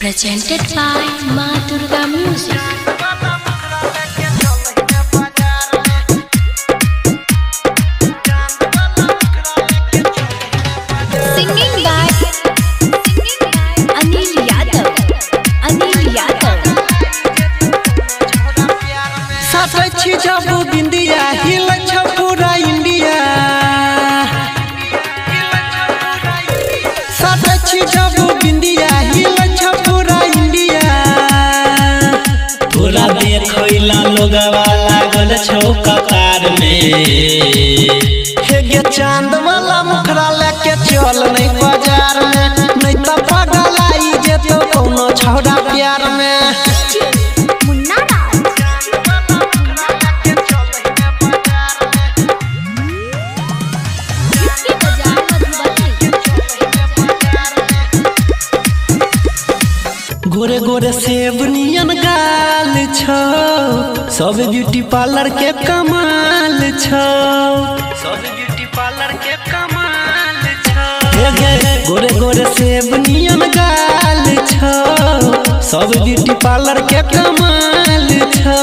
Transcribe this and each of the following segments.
Presented by Ma Durga Music. Singing by Anil Yadav. साथी जाबू बिंदिया हिल पूरा इंडिया। साथी जाबू बिंदिया हिल पूरा इंडिया। पूरा देखला लोगवा लागल छौ कतार में। हे गे चांद वाला मुखरा लेके चल नहीं बाजार में, नहीं तो पागल आई जेतो कोनो छौड़ा प्यार में। गोरे गोरे सेब नियन गाल छो, सब ब्यूटी पार्लर के कमाल छो। सब ब्यूटी पार्लर के कमाल छो। गोरे गोरे सेब नियन गाल छो, सब ब्यूटी पार्लर के कमाल छो।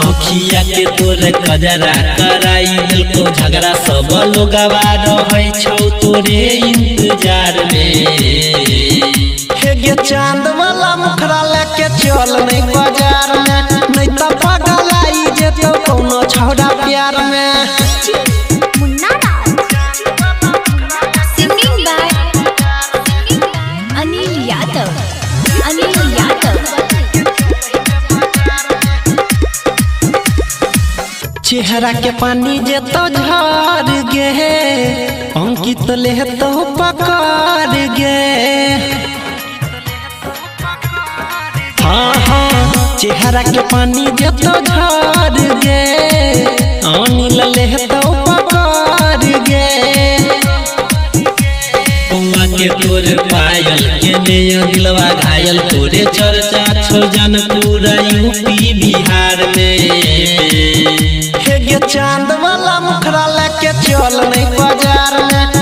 अखिया के तोरे कजरा कराई दिल को झगड़ा, सब लोगवा रहै छौ तोरे इंतजार में। हे चांद वाला मुखरा लेके चल नहीं बाजार में, नहीं तो पागल आई जेतो कोनो छौड़ा प्यार में। Singing by Anil Yadav. चेहरा के पानी जेतो झर गे, अंकित ले तो पकड़ गे। हाँ हाँ चेहरा के पानी जेतो झर गे, अनिल ले तो पकड़ गे। पौवा के तोरे पायल के ने दिलवा घायल, तोरे चर्चा छो जन पूरा यूपी बिहार में। हे गे चांद वाला मुखरा लेके चल नहीं बाजार में,